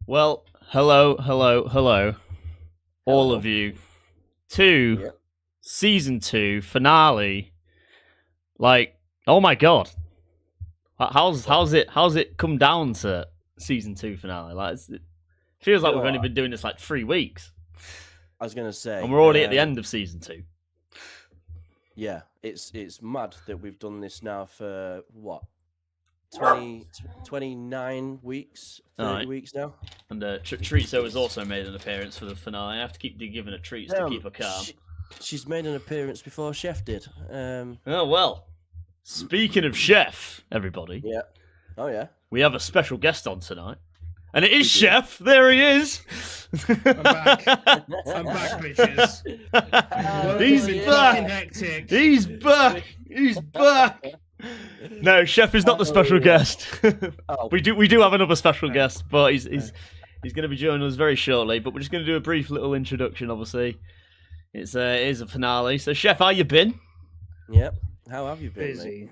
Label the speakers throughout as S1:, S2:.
S1: Well, hello, all of you, to
S2: Yep.
S1: season 2 finale. Like, oh my god, how's it come down to season 2 finale? Like, it feels like
S2: You know
S1: we've only
S2: what?
S1: been doing this like 3 weeks,
S2: I was gonna say,
S1: and we're already at the end of season 2.
S2: Yeah, it's mad that we've done this now for what 29 weeks, 30
S1: Alright.
S2: weeks now.
S1: And Treatso has also made an appearance for the finale. I have to keep giving her treats to keep her calm.
S2: She's made an appearance before Chef did.
S1: Oh well. Speaking of Chef, everybody.
S2: Yeah. Oh yeah.
S1: We have a special guest on tonight. And it is
S2: We do.
S1: Chef. There he is.
S3: I'm back. I'm back, bitches.
S1: He's
S3: Fucking
S1: back.
S3: hectic.
S1: He's back. He's back. No, Chef is not the special guest.
S2: Oh.
S1: we do have another special guest, but he's going to be joining us very shortly. But we're just going to do a brief little introduction. Obviously, it is a finale. So, Chef, how you been?
S2: Yep. How have you been? Mate?
S3: Busy.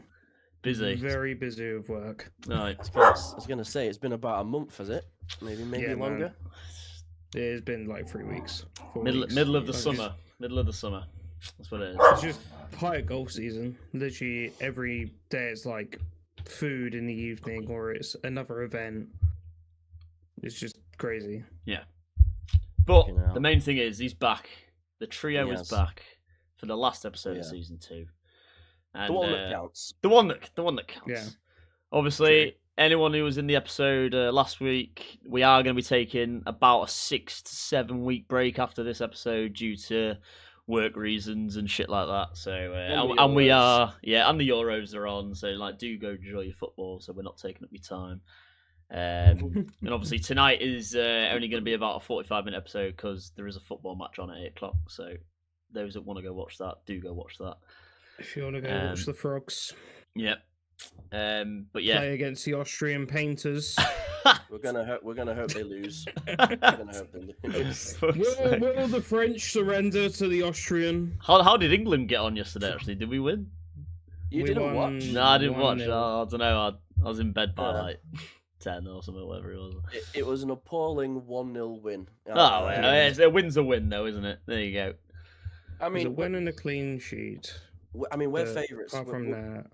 S1: Busy.
S3: Very busy with work.
S1: Right.
S2: I was gonna say it's been about a month, has it? Maybe
S3: Yeah, man.
S2: longer.
S3: It has been like 3 weeks. 4
S1: Middle
S3: weeks.
S1: of the
S3: Like,
S1: summer. Middle of the summer. That's what it is.
S3: It's just higher golf season. Literally every day it's like food in the evening or it's another event. It's just crazy.
S1: But
S2: Fucking hell.
S1: the main thing is he's back. The trio is
S2: Yes.
S1: back for the last episode of
S2: Yeah.
S1: season 2. And,
S2: The one that counts.
S1: The one that counts.
S3: Yeah.
S1: Obviously, anyone who was in the episode last week, we are going to be taking about a 6 to 7 week break after this episode due to work reasons and shit like that. So, and we are, and the Euros are on. So, like, do go enjoy your football. So we're not taking up your time. And obviously tonight is only going to be about a 45-minute episode because there is a football match on at 8:00. So those that want to go watch that, do go watch that.
S3: If you want to go watch the Frogs
S1: Yep. But yeah.
S3: play against the Austrian painters.
S2: We're gonna hope they lose. We're gonna hope they lose.
S3: Will the French surrender to the Austrian?
S1: How did England get on yesterday? Actually, did we win?
S2: You
S3: We
S2: didn't
S3: won.
S2: watch.
S1: No, I didn't watch.
S3: 1-0.
S1: I don't know. I was in bed by
S2: Yeah.
S1: like 10 or something, whatever it was.
S2: It was an appalling 1-0 win.
S1: Oh, well, a win's a win, though, isn't it? There you go.
S2: I
S3: It was a
S2: mean,
S3: win and a clean sheet.
S2: we're
S3: But
S2: favourites.
S3: Apart from that,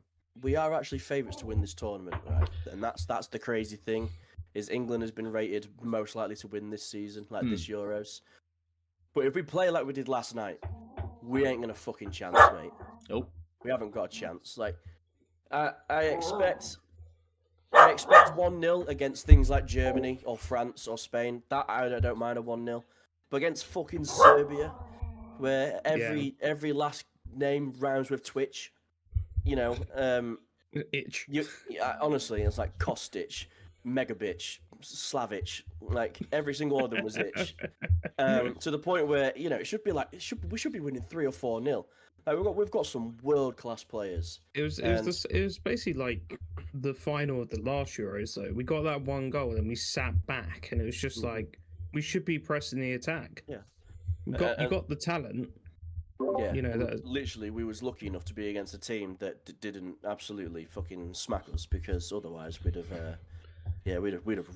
S2: We are actually favourites to win this tournament, right? And that's the crazy thing, is England has been rated most likely to win this season, like this Euros. But if we play like we did last night, we ain't gonna fucking chance, mate.
S1: Oh,
S2: We haven't got a chance. Like, I expect 1-0 against things like Germany or France or Spain. That I don't mind a 1-0. But against fucking Serbia, where every last name rhymes with Twitch, you know,
S3: itch.
S2: honestly, it's like Kostic, Megabitch, Slavic, like every single one of them was itch. To the point where, you know, it should be like we should be winning 3 or 4-0. Like we've got some world class players.
S3: It was basically like the final of the last Euros. Though we got that one goal, and we sat back, and it was just like we should be pressing the attack.
S2: Yeah.
S3: you got the talent.
S2: Yeah,
S3: You know,
S2: and
S3: that-
S2: literally, we was lucky enough to be against a team that didn't absolutely fucking smack us, because otherwise we'd have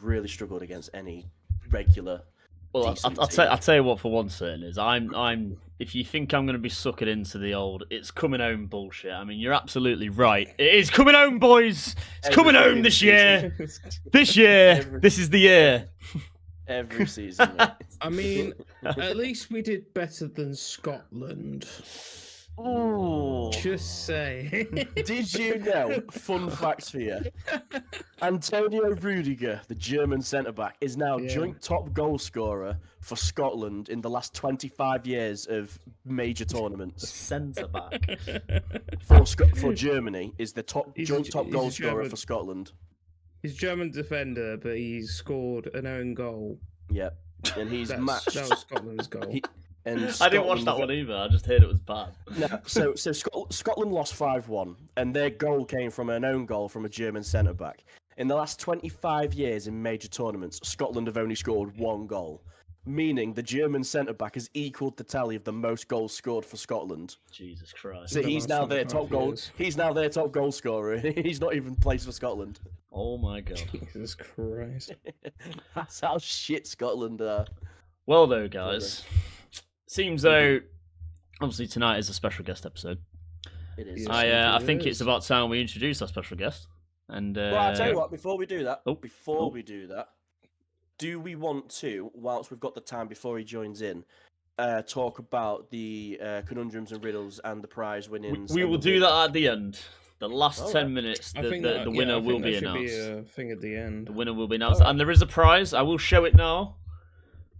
S2: really struggled against any regular.
S1: well,
S2: decent
S1: I'll
S2: team.
S1: tell you what. For one certain is, I'm. If you think I'm going to be sucking into the old, it's coming home bullshit. I mean, you're absolutely right. It is coming home, boys. It's coming home this year. This year. This is the year.
S2: Every season. Mate.
S3: I mean, at least we did better than Scotland.
S2: Ooh.
S3: Just say.
S2: Did you know? Fun fact for you. Antonio Rudiger, the German centre back, is now
S3: Yeah.
S2: joint top goal scorer for Scotland in the last 25 years of major tournaments.
S1: Centre back.
S2: For Germany, is the
S3: He's
S2: joint
S3: a-
S2: top
S3: he's
S2: goal
S3: a
S2: scorer
S3: German.
S2: for Scotland.
S3: He's German defender, but he's scored an own goal.
S2: Yeah, and he's matched.
S3: That was Scotland's goal.
S2: And
S1: I didn't watch
S2: Scotland-
S1: that one either. I just heard it was bad.
S2: No, so Scotland lost 5-1, and their goal came from an own goal from a German centre back. In the last 25 years in major tournaments, Scotland have only scored 1 goal, meaning the German centre back has equalled the tally of the most goals scored for Scotland.
S1: Jesus Christ.
S2: So
S3: the
S2: he's
S3: last
S2: now their
S3: 25
S2: top goal.
S3: years.
S2: He's now their top goal scorer. He's not even placed for Scotland.
S1: Oh my god.
S3: Jesus Christ.
S2: That's how shit Scotland are.
S1: Well, though, guys, seems though obviously tonight is a special guest episode.
S2: It is.
S3: Yes,
S1: I
S3: indeed
S1: think
S3: it
S1: it's
S3: is.
S1: about time we introduce our special guest. And
S2: Well, I'll tell you what, before we do that,
S1: Oh,
S2: do we want to, whilst we've got the time before he joins in, talk about the conundrums and riddles and the prize winnings?
S1: we
S2: and
S1: will
S2: the
S1: do
S2: win-
S1: that at the end. The last
S2: All
S1: 10
S2: right.
S1: minutes,
S3: I
S1: the
S3: think that,
S1: winner
S3: I
S1: will
S3: think
S1: be
S3: that should
S1: announced.
S3: be a thing at the end.
S1: The winner will be announced.
S2: Alright.
S1: And there is a prize. I will show it now.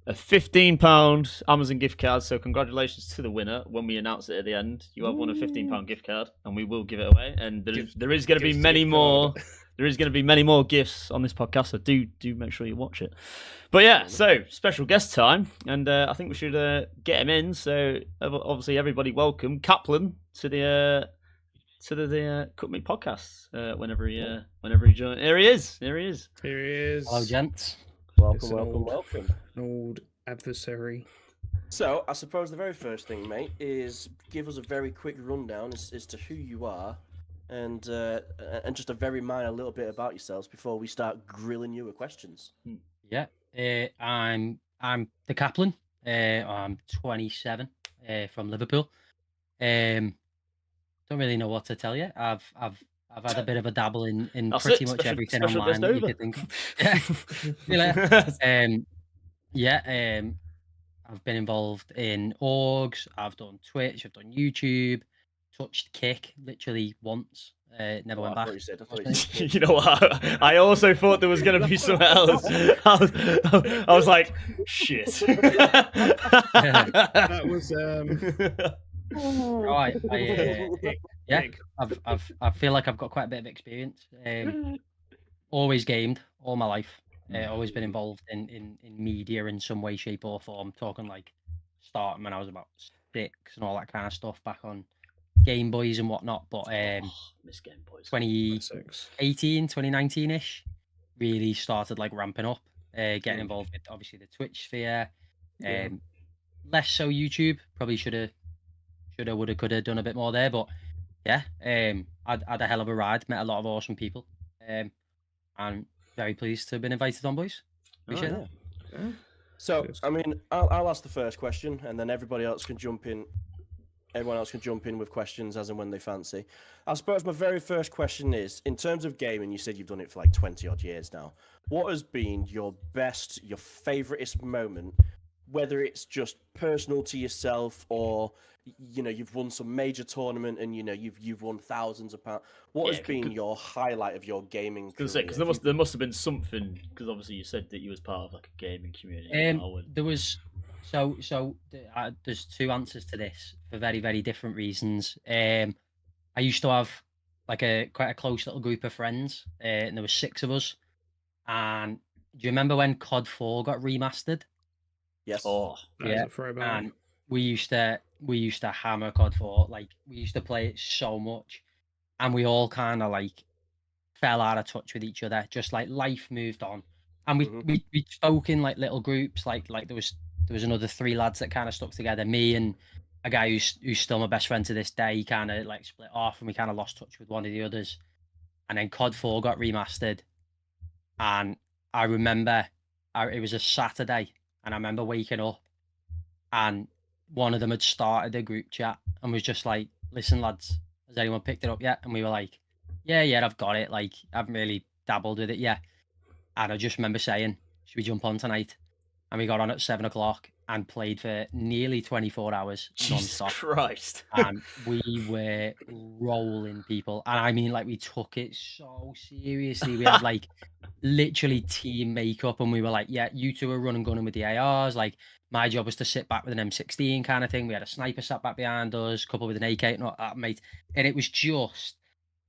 S1: A £15 Amazon gift card. So congratulations to the winner. When we announce it at the end, you have won a £15 gift card, and we will give it away. And there is going to be
S3: Gift
S1: many
S3: card.
S1: more. There is going to be many more gifts on this podcast. So do make sure you watch it. But yeah, so special guest time, and I think we should get him in. So obviously, everybody, welcome Kaplan to the Cut Meat podcast. Whenever he joins, here he is.
S3: Here he is.
S4: Hello, gents.
S3: It's
S2: Welcome.
S3: an old adversary.
S2: So, I suppose the very first thing, mate, is give us a very quick rundown as to who you are, and just a very minor little bit about yourselves before we start grilling you with questions.
S4: Yeah, I'm the Kaplan. I'm 27, from Liverpool. Don't really know what to tell you. I've had a bit of a dabble in
S1: That's
S4: pretty
S1: it.
S4: much
S1: Special-
S4: everything
S1: special
S4: online
S1: guest
S4: that you
S1: over.
S4: could think of. I've been involved in orgs. I've done Twitch. I've done YouTube. Touched Kick literally once. Never went
S2: I
S4: back.
S2: thought you said.
S1: You know what? I also thought there was going to be something else. I was like, shit.
S3: That was
S4: Right, yeah.
S3: Nick.
S4: I feel like I've got quite a bit of experience. Always gamed all my life. Always been involved in media in some way, shape, or form. Talking like starting when I was about 6 and all that kind of stuff back on Game Boys and whatnot. But
S1: Miss Game Boys.
S4: 2018, 2019-ish, really started like ramping up, getting involved with obviously the Twitch sphere. Less so YouTube. Probably shoulda, woulda, coulda done a bit more there. But yeah, I'd had a hell of a ride. Met a lot of awesome people. And very pleased to have been invited on, boys. Appreciate
S1: Oh,
S4: that.
S2: So,
S3: Cheers.
S2: I mean, I'll ask the first question, and then everybody else can jump in. Everyone else can jump in with questions as and when they fancy. I suppose my very first question is, in terms of gaming, you said you've done it for like 20 odd years now. What has been your best, your favoritist moment, whether it's just personal to yourself or, you know, you've won some major tournament and, you know, you've won thousands of pounds. What has been your highlight of your gaming career?
S1: Because there must have been something, because obviously you said that you was part of like a gaming community.
S4: There was there's two answers to this for very, very different reasons. I used to have like quite a close little group of friends, and there was 6 of us. And do you remember when COD 4 got remastered?
S2: Yes.
S1: Oh,
S3: That is a throwback.
S4: And we used to hammer COD 4. Like we used to play it so much, and we all kind of like fell out of touch with each other. Just like life moved on, and we spoke in like little groups. Like there was another 3 lads that kind of stuck together. Me and a guy who's still my best friend to this day. Kind of like split off, and we kind of lost touch with one of the others. And then COD 4 got remastered, and I remember it was a Saturday, and I remember waking up, and one of them had started a group chat and was just like, "Listen, lads, has anyone picked it up yet?" And we were like, "Yeah, I've got it. Like, I haven't really dabbled with it yet." And I just remember saying, "Should we jump on tonight?" And we got on at 7 o'clock and played for nearly 24 hours
S1: Jesus
S4: non-stop.
S1: Christ.
S4: And we were rolling people. And I mean, like, we took it so seriously. We had, like, literally team makeup. And we were like, yeah, you two are running gunning with the ARs. Like, my job was to sit back with an M16 kind of thing. We had a sniper sat back behind us, a couple with an AK and all that, mate. And it was just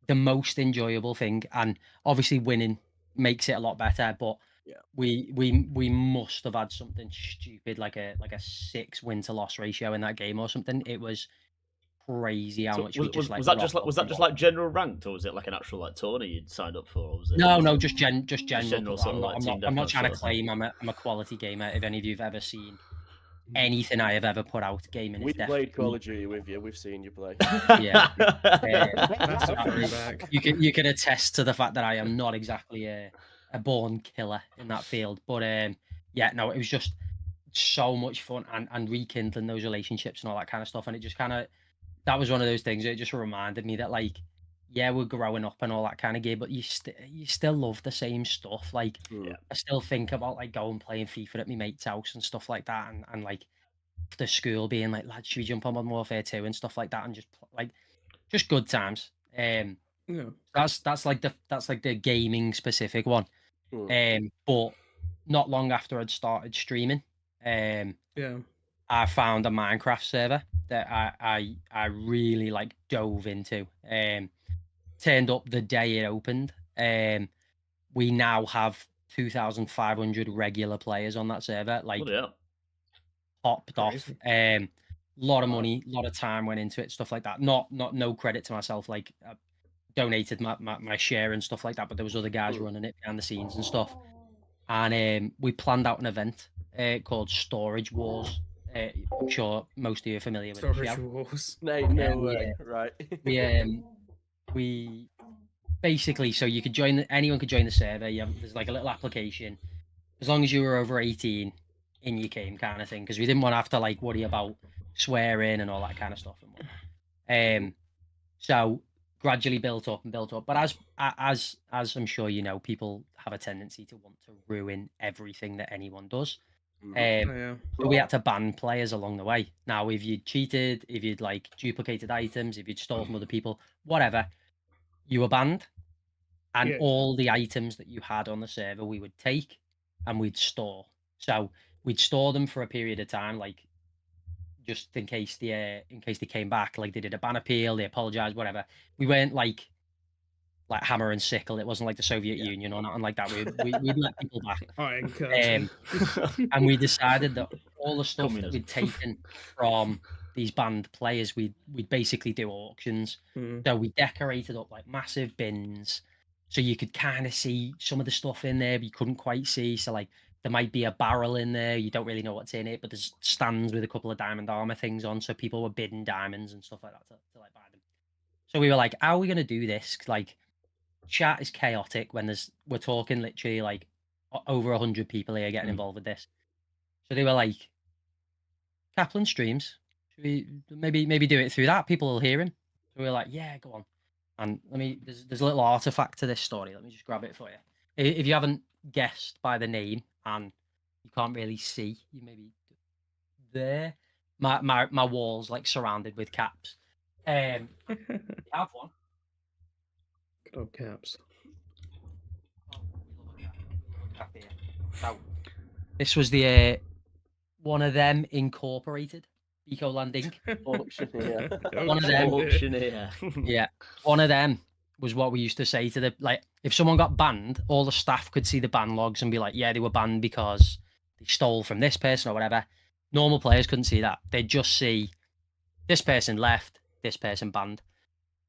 S4: the most enjoyable thing. And obviously winning makes it a lot better. But we must have had something stupid like a 6 win to loss ratio in that game or something. It was crazy how much we just like.
S1: Was that just like general ranked, or was it like an actual like tourney you'd signed up for? Or was it
S4: No, just general.
S1: general sort of like team
S4: I'm not
S1: deathmatch
S4: trying to
S1: sort of thing?
S4: claim I'm a quality gamer. If any of you've ever seen anything I have ever put out. Gaming
S2: We
S4: is
S2: played Call
S4: definitely.
S2: of Duty with you. We've seen you play.
S4: Yeah.
S3: That's a throwback.
S4: You can attest to the fact that I am not exactly a born killer in that field. But yeah, no, it was just so much fun and rekindling those relationships and all that kind of stuff. And it just kind of, that was one of those things that just reminded me that, like, yeah, we're growing up and all that kind of game, but you still love the same stuff. Like,
S2: Yeah.
S4: I still think about like going playing FIFA at my mate's house and stuff like that, and like after school being like, lads, should we jump on Modern Warfare 2 and stuff like that, and just like just good times.
S3: Yeah.
S4: That's like the gaming specific one.
S2: Mm.
S4: But not long after I'd started streaming,
S3: Yeah.
S4: I found a Minecraft server that I really like dove into. Turned up the day it opened. We now have 2,500 regular players on that server. Like,
S1: Bloody hell.
S4: popped off.
S3: Crazy.
S4: Lot of
S2: Wow.
S4: money, lot of time went into it, stuff like that. Not no credit to myself. Like, I donated my share and stuff like that, but there was other guys
S2: Mm.
S4: running it behind the scenes and stuff. And we planned out an event called Storage Wars. I'm sure most of you are familiar with the
S3: Storage
S4: show.
S3: wars.
S2: No,
S4: Yeah,
S2: no way. Right.
S4: We basically, so you could join anyone could join the server. There's like a little application, as long as you were over 18, in your game kind of thing, because we didn't want to have to like worry about swearing and all that kind of stuff and whatnot. So gradually built up, but as I'm sure you know, people have a tendency to want to ruin everything that anyone does.
S2: Mhm.
S3: Oh, yeah.
S4: So we had to ban players along the way. Now, if you'd cheated, if you'd like duplicated items, if you'd stole from other people, whatever, you were banned. And
S3: Yeah.
S4: all the items that you had on the server, we would take and we'd store. So we'd store them for a period of time, like just in case they came back, like they did a ban appeal, they apologized, whatever. We weren't like hammer and sickle. It wasn't like the Soviet Union or nothing like that. We'd let people back.
S3: Iron curtain.
S4: And we decided that all the stuff that
S1: Communism.
S4: we'd taken from these banned players, we'd basically do auctions.
S3: Mm.
S4: So we decorated up like massive bins, so you could kind of see some of the stuff in there, but you couldn't quite see. So like there might be a barrel in there, you don't really know what's in it, but there's stands with a couple of diamond armor things on, so people were bidding diamonds and stuff like that to like buy them. So we were like, how are we gonna do this? Like, chat is chaotic when we're talking literally like over 100 people here getting involved with this. So they were like, Kaplan streams, should we maybe do it through that? People will hear him. So we were like, yeah, go on. And there's a little artifact to this story. Let me just grab it for you. If you haven't guessed by the name and you can't really see, you maybe there. My walls like surrounded with caps. I have one.
S3: Oh, caps.
S4: So, this was the one of them incorporated Ecoland Inc.
S2: Auctioneer.
S4: One of them.
S1: Auctioneer.
S4: Yeah, one of them was what we used to say to if someone got banned, all the staff could see the ban logs and be like, yeah, they were banned because they stole from this person or whatever. Normal players couldn't see that. They'd just see this person left, this person banned.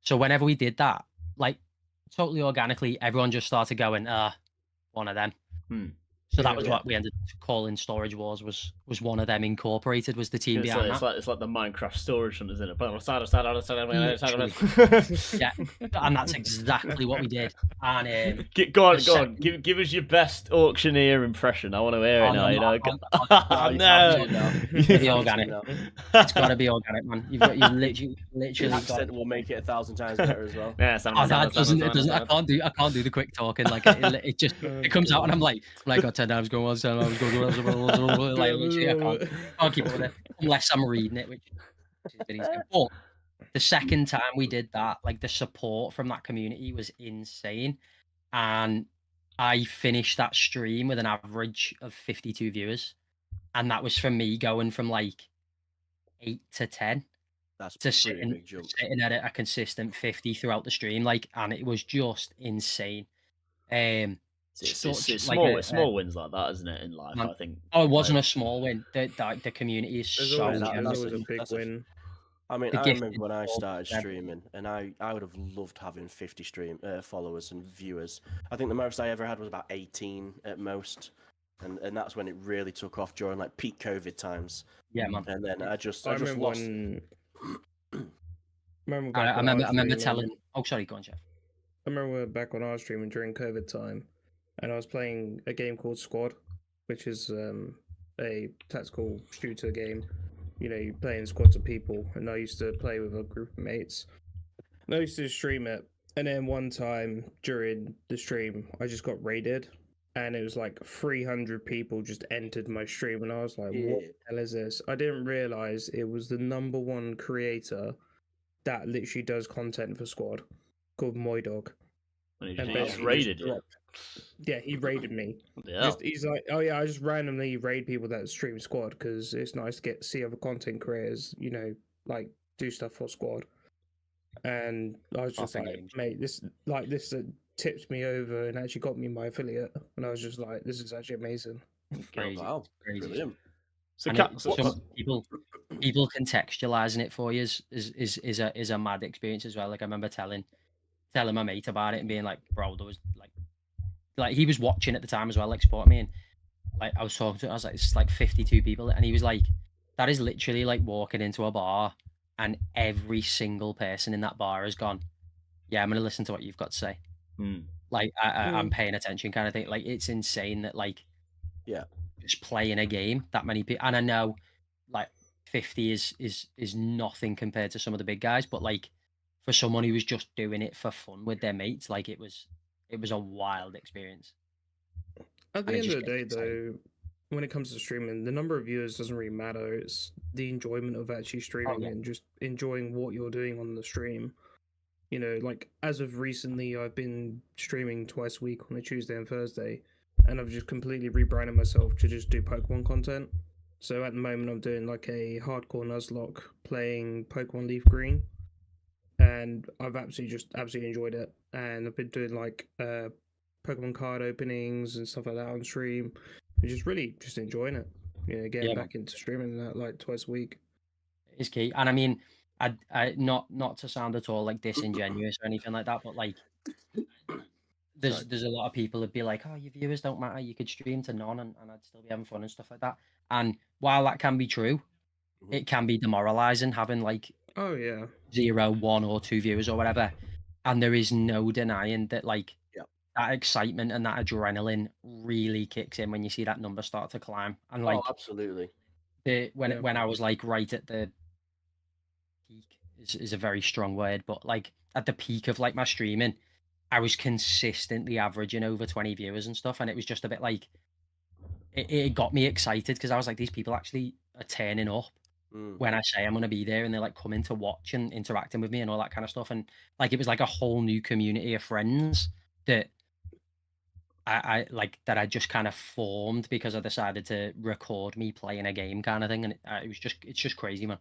S4: So whenever we did that, like totally organically, everyone just started going, one of them. So that was what we ended up calling Storage Wars. Was one of them incorporated? Was the team behind that?
S1: It's like the Minecraft storage hunt, isn't it?
S4: Yeah, and that's exactly what we did. And
S1: Go on. Give us your best auctioneer impression. I want to hear it now. You know,
S4: Be organic. It's got to be organic, man. You've literally
S2: Your
S4: got.
S2: accent will make it 1,000 times better as well.
S1: Yeah,
S4: That doesn't. I can't do the quick talking. Like it just it comes out, and I'm like, oh, 10 times going 10 times going like literally, I can't keep up with it unless I'm reading it, which is pretty insane. But the second time we did that, like the support from that community was insane, and I finished that stream with an average of 52 viewers, and that was from me going from like 8 to 10
S2: That's
S4: to
S2: pretty big jump.
S4: sitting at a consistent 50 throughout the stream, like, and it was just insane.
S1: It's small wins like that, isn't it, in life? I think.
S4: Oh, it wasn't a small win. The community is
S3: There's
S4: so
S3: always,
S4: generous.
S3: a big win.
S2: I mean,
S4: The
S2: I
S4: gift
S2: remember when I
S4: is
S2: started
S4: awesome.
S2: streaming, and I would have loved having 50 followers and viewers. I think the most I ever had was about 18 at most. and that's when it really took off during like peak COVID times.
S4: Yeah, man.
S2: And then I just
S3: I remember
S2: lost.
S3: when. Remember
S4: I
S3: back when I
S4: remember
S3: was
S4: telling.
S3: streaming-
S4: Oh, sorry, go on, Jeff.
S3: I remember back when I was streaming during COVID time, and I was playing a game called Squad, which is a tactical shooter game. You know, you play in squads of people, and I used to play with a group of mates. And I used to stream it, and then one time during the stream, I just got raided, and it was like 300 people just entered my stream, and I was like, "What the hell is this?" I didn't realize it was the #1 creator that literally does content for Squad, called Moydog.
S1: And he
S3: And
S1: just
S3: basically
S1: raided you.
S3: Yeah, he raided me.
S1: Yeah.
S3: He's like, oh yeah, I just randomly raid people that stream Squad because it's nice to see other content creators, you know, like do stuff for Squad. And I was just
S4: Proper
S3: like,
S4: games.
S3: mate, this tipped me over and actually got me my affiliate, and I was just like, this is actually amazing.
S4: Crazy.
S2: Wow,
S4: Crazy.
S2: brilliant.
S1: So,
S4: And
S1: so
S4: some people contextualizing it for you is a mad experience as well. Like I remember telling my mate about it and being like, bro, there was like he was watching at the time as well, like supporting me, and like I was talking to him, I was like, it's like 52 people, and he was like, that is literally like walking into a bar and every single person in that bar has gone, yeah, I'm gonna listen to what you've got to say. Like I'm paying attention, kind of thing. Like it's insane that like just playing a game that many people, and I know like 50 is nothing compared to some of the big guys, but like for someone who was just doing it for fun with their mates, like it was a wild experience.
S3: At the
S4: And it
S3: end
S4: just
S3: of the day,
S4: gets exciting.
S3: though, when it comes to streaming, the number of viewers doesn't really matter. It's the enjoyment of actually streaming
S4: yeah.
S3: and just enjoying what you're doing on the stream. You know, like as of recently, I've been streaming twice a week on a Tuesday and Thursday, and I've just completely rebranded myself to just do Pokemon content. So at the moment, I'm doing like a hardcore Nuzlocke playing Pokemon Leaf Green, and I've absolutely enjoyed it. And I've been doing like Pokemon card openings and stuff like that on stream. And just really just enjoying it. You know, getting
S4: Yeah, man.
S3: back into streaming that like twice a week.
S4: Is key. And I mean, I not to sound at all like disingenuous or anything like that, but like there's a lot of people that'd be like, oh, your viewers don't matter, you could stream to none and I'd still be having fun and stuff like that. And while that can be true, it can be demoralizing having like
S3: Oh yeah.
S4: 0, 1 or 2 viewers or whatever. And there is no denying that like that excitement and that adrenaline really kicks in when you see that number start to climb. And like
S2: absolutely.
S4: when I was like right at the peak is a very strong word, but like at the peak of like my streaming, I was consistently averaging over 20 viewers and stuff, and it was just a bit like it got me excited because I was like, these people actually are turning up when I say I'm gonna be there, and they're like coming to watch and interacting with me and all that kind of stuff, and like it was like a whole new community of friends that I like that I just kind of formed because I decided to record me playing a game kind of thing, and it's just crazy, man.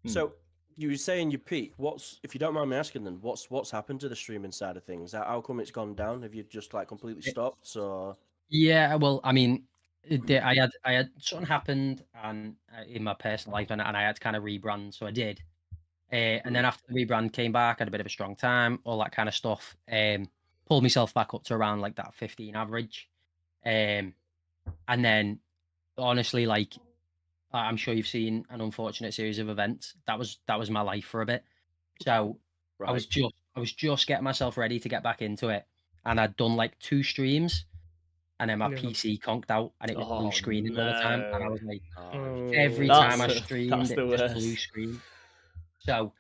S2: So you were saying you peak. What's, if you don't mind me asking, then what's happened to the streaming side of things? How come it's gone down? Have you just like completely stopped? So
S4: Yeah, well, I mean, I had something happened and in my personal life, and I had to kind of rebrand, so I did. And then after the rebrand came back, I had a bit of a strong time, all that kind of stuff. Pulled myself back up to around like that 15 average. And then honestly, like I'm sure you've seen an unfortunate series of events. That was my life for a bit. So I was just getting myself ready to get back into it, and I'd done like 2 streams, and then my PC conked out, and it was blue screening all the time, and I was like, every time I streamed, it just blue screen. So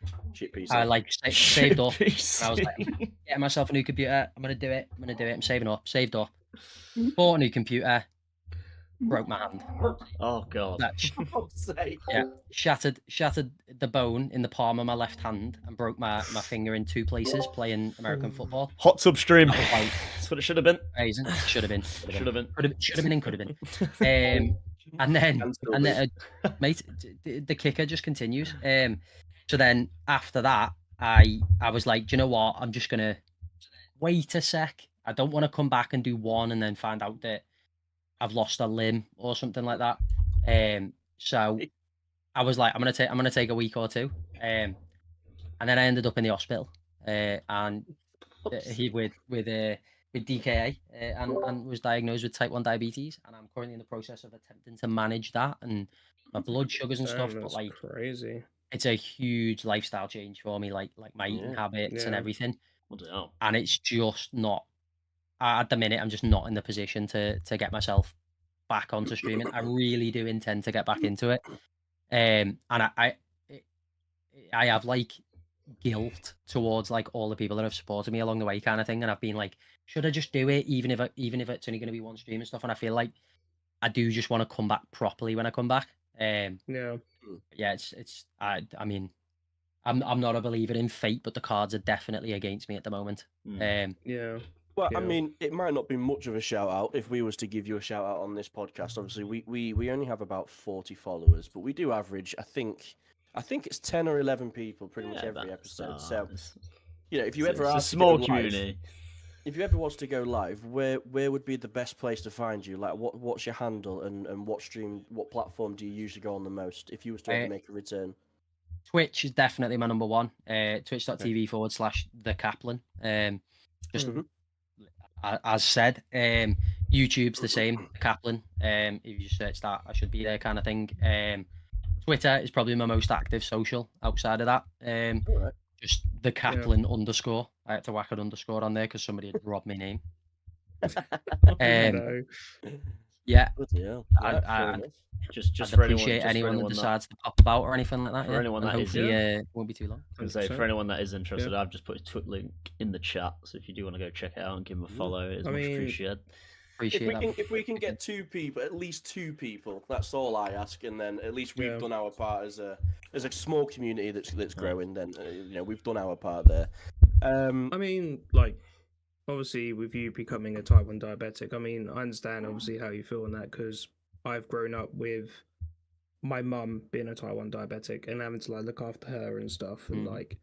S4: I like saved up, and I was like, I'm getting myself a new computer. I'm gonna do it. I'm saving up. Saved up. Bought a new computer. Broke my hand.
S1: Oh god.
S4: Yeah, shattered the bone in the palm of my left hand and broke my finger in 2 places playing American football.
S1: Hot tub stream. That's what it should have been.
S4: Amazing. Should have been.
S1: Should have been.
S4: Should have been and could have been. And then mate, the kicker just continues. So then after that, I was like, do you know what? I'm just gonna wait a sec. I don't want to come back and do one and then find out that I've lost a limb or something like that. So I was like, I'm gonna take a week or 2. And then I ended up in the hospital. And he with with DKA and was diagnosed with type 1 diabetes, and I'm currently in the process of attempting to manage that and my blood sugars and stuff.
S3: Damn,
S4: But
S3: that's
S4: like,
S3: crazy.
S4: it's a huge lifestyle change for me, like my eating
S2: Yeah.
S4: habits and
S3: Yeah.
S4: everything.
S1: What the hell?
S4: And it's just not at the minute. I'm just not in the position to get myself back onto streaming. I really do intend to get back into it. And I have like guilt towards like all the people that have supported me along the way, kind of thing. And I've been like, should I just do it, even if it's only going to be one stream and stuff? And I feel like I do just want to come back properly when I come back.
S3: Yeah.
S4: Yeah, I mean, I'm not a believer in fate, but the cards are definitely against me at the moment.
S3: Yeah.
S2: Well, I
S3: Yeah.
S2: mean, it might not be much of a shout out if we was to give you a shout out on this podcast. Obviously, we only have about 40 followers, but we do average, I think it's 10 or 11 people pretty much every episode. So, you know, if you ever
S1: it's a
S2: asked
S1: small community.
S2: if you ever was to go live, where would be the best place to find you? Like, what's your handle and what platform do you usually go on the most if you was to ever make a return?
S4: Twitch is definitely my number one. Twitch.tv/The Kaplan. Just as said, YouTube's the same, The Kaplan. If you just search that, I should be there, kind of thing. Twitter is probably my most active social outside of that.
S2: Alright.
S4: Just The Kaplan _. I had to whack an underscore on there because somebody had robbed my name.
S3: No.
S4: Yeah,
S2: Bloody hell.
S4: I-
S2: Right, fair
S4: I-
S2: enough.
S1: Just
S4: I'd
S1: for anyone,
S4: appreciate
S1: just for
S4: anyone that
S1: anyone
S4: decides to pop about or anything like that.
S1: for
S4: yeah.
S1: anyone
S4: And
S1: that is-
S4: hopefully, it won't be too long.
S1: I was gonna say, for
S3: 100%.
S1: anyone that is interested, I've just put his Twitter link in the chat. So if you do want to go check it out and give him a follow, it's
S3: I
S1: much
S3: mean,
S1: appreciated.
S4: Appreciate that.
S2: If we can get two people, at least two people, that's all I ask, and then at least we've
S3: Yeah.
S2: done our part as a small community that's growing. Then you know, we've done our part there.
S3: I mean, like, obviously, with you becoming a type 1 diabetic, I mean, I understand obviously how you feel in that because I've grown up with my mum being a type 1 diabetic and having to like look after her and stuff, and like,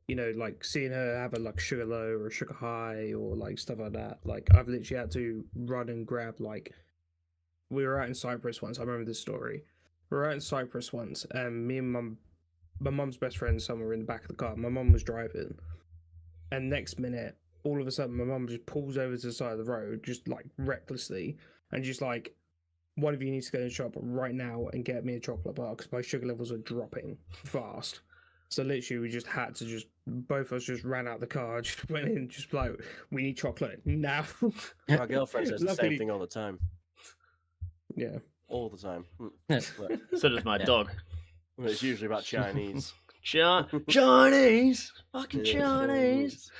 S3: you know, like seeing her have a like sugar low or a sugar high or like stuff like that. Like, I've literally had to run and grab, like, we were out in Cyprus once. I remember this story. We were out in Cyprus once, and me and my mum's best friend and son were in the back of the car. My mum was driving, and next minute, all of a sudden, my mum just pulls over to the side of the road, just like recklessly, and just like, one of you needs to go to the shop right now and get me a chocolate bar because my sugar levels are dropping fast. So literally, we just had to both of us just ran out the car, just went in, just like, we need chocolate now.
S2: My girlfriend says the
S3: Luckily-
S2: same thing all the time.
S3: Yeah.
S2: All the time.
S1: So does my dog.
S2: Well, it's usually about Chinese.
S1: Chinese, fucking
S2: Yeah,
S1: Chinese.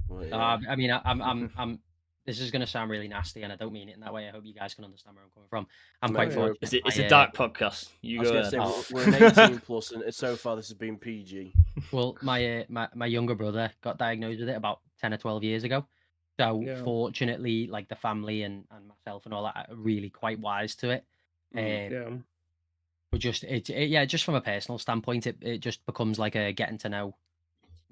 S2: Well, yeah.
S4: I mean, I'm. This is going to sound really nasty, and I don't mean it in that way. I hope you guys can understand where I'm coming from. I'm
S2: No,
S4: quite
S2: yeah.
S4: fortunate.
S1: It's
S4: I,
S1: a dark podcast. You
S2: I was
S1: go
S2: going to
S1: ahead.
S2: say, we're an 18 plus, and so far this has been PG.
S4: Well, my younger brother got diagnosed with it about 10 or 12 years ago. So
S3: Yeah.
S4: fortunately, like the family and myself and all that are really quite wise to it.
S3: Yeah.
S4: But just just from a personal standpoint, it just becomes like a getting to know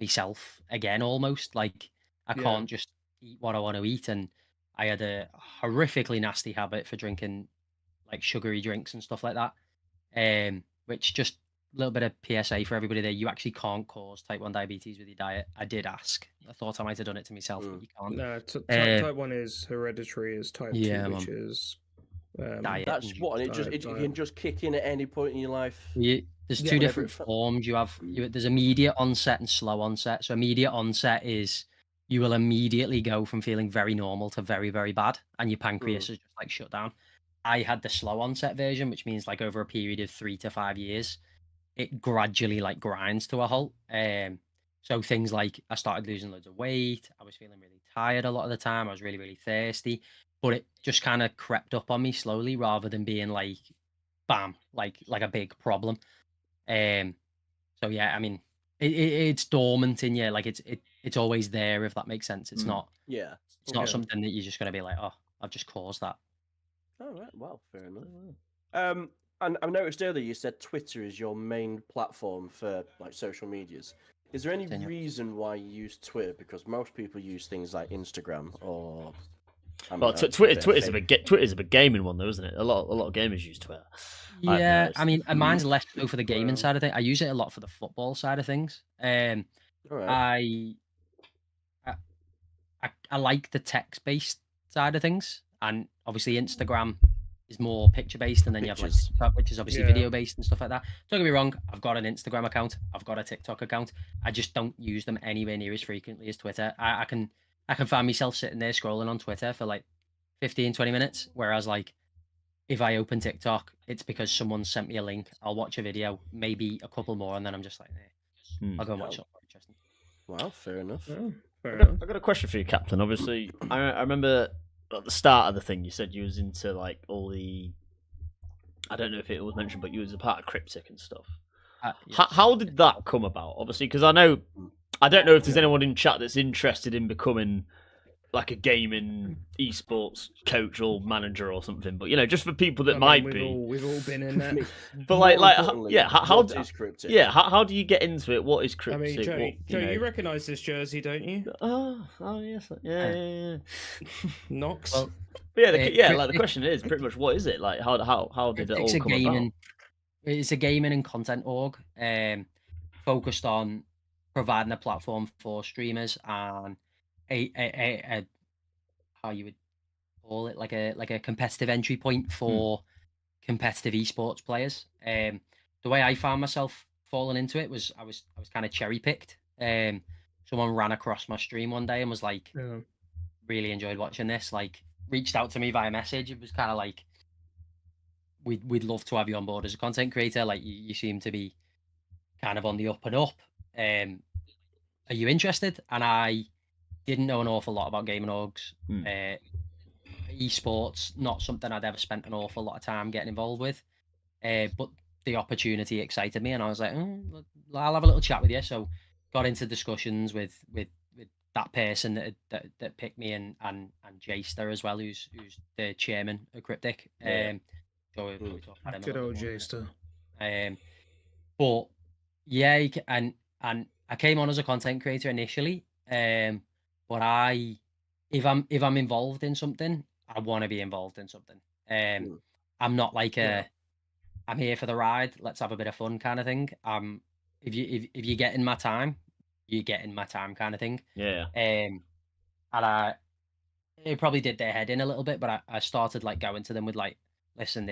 S4: myself again almost. Like I
S3: Yeah.
S4: can't just eat what I want to eat, and I had a horrifically nasty habit for drinking like sugary drinks and stuff like that. Which just a little bit of PSA for everybody there. You actually can't cause type 1 diabetes with your diet. I did ask. I thought I might have done it to myself, but you can't.
S3: No, type 1 is hereditary, is type 2,
S4: Yeah,
S3: which
S4: man.
S3: is
S4: Diet.
S2: That's
S4: and
S2: what, and
S3: diet,
S2: it
S3: diet.
S2: can just kick in at any point in your life.
S4: there's
S3: Yeah,
S4: two
S3: whenever
S4: different
S2: it fe-
S4: forms. There's immediate onset and slow onset. So immediate onset is you will immediately go from feeling very normal to very, very bad, and your pancreas is just like shut down. I had the slow onset version, which means like over a period of 3 to 5 years, it gradually like grinds to a halt. So things like I started losing loads of weight. I was feeling really tired a lot of the time. I was really, really thirsty, but it just kind of crept up on me slowly rather than being like, bam, like a big problem. So yeah, I mean, it's dormant in you. Like it's always there, if that makes sense. It's not
S2: Yeah.
S4: it's not
S3: Yeah.
S4: something that you're just gonna be like, oh, I've just caused that.
S2: All right. Well, fair enough. And I noticed earlier you said Twitter is your main platform for like social medias. Is there any
S4: Continue.
S2: reason why you use Twitter? Because most people use things like Instagram or. I mean,
S1: Well,
S2: that's
S1: Twitter's
S2: fake.
S1: a big gaming one, though, isn't it? A lot of gamers use Twitter. I've
S4: Yeah,
S1: noticed.
S4: I mean, mine's less so for the gaming
S3: Wow.
S4: side of things. I use it a lot for the football side of things.
S2: All right.
S4: I I like the text based side of things, and obviously Instagram is more picture based, and then you have like
S2: Pictures.
S4: TikTok, which is obviously
S3: Yeah.
S4: video based and stuff like that. Don't get me wrong, I've got an Instagram account, I've got a TikTok account. I just don't use them anywhere near as frequently as Twitter. I can find myself sitting there scrolling on Twitter for like 15, 20 minutes, whereas like if I open TikTok, it's because someone sent me a link. I'll watch a video, maybe a couple more, and then I'm just like, I'll go and watch something more interesting.
S2: Wow, fair enough.
S3: Oh, fair
S1: I got,
S3: enough.
S1: I got a question for you, Captain. Obviously, I remember at the start of the thing, you said you was into like all the. I don't know if it was mentioned, but you was a part of Cryptic and stuff.
S4: Yes.
S1: How did that come about? Obviously, because I don't know if there's anyone in chat that's interested in becoming like a gaming esports coach or manager or something. But just for people that might be.
S3: We've all been in that.
S1: But
S2: More
S1: like,
S2: importantly,
S1: yeah, how
S2: what is Cryptic?
S1: yeah, how do you get into it? What is
S3: I
S1: Cryptic?
S3: mean, Joe, you recognise this jersey, don't you?
S1: Oh yes, yeah.
S3: Knox.
S4: Well,
S1: But yeah,
S4: Cryptic-
S1: like the question is pretty much what is it? Like how did it all
S4: It's a
S1: come
S4: gaming.
S1: about?
S4: It's a gaming and content org, focused on providing a platform for streamers and a how you would call it, like a competitive entry point for competitive esports players. The way I found myself falling into it was I was kind of cherry picked. Someone ran across my stream one day and was like,
S3: Yeah.
S4: really enjoyed watching this. Like, reached out to me via message. It was kind of like, we'd love to have you on board as a content creator. Like, you seem to be kind of on the up and up. Are you interested? And I didn't know an awful lot about gaming orgs. Esports, not something I'd ever spent an awful lot of time getting involved with. But the opportunity excited me, and I was like, I'll have a little chat with you. So got into discussions with that person that picked me, and Jayster as well, who's the chairman of Cryptic. So we talked about him a
S3: Good
S4: little
S3: old
S4: bit more.
S3: Jayster.
S4: But yeah, and I came on as a content creator initially. But if I'm involved in something, I want to be involved in something. I'm not like I'm here for the ride, let's have a bit of fun kind of thing. If you get in my time, you get in my time kind of thing.
S1: Yeah.
S4: And it probably did their head in a little bit, but I started like going to them with like, listen,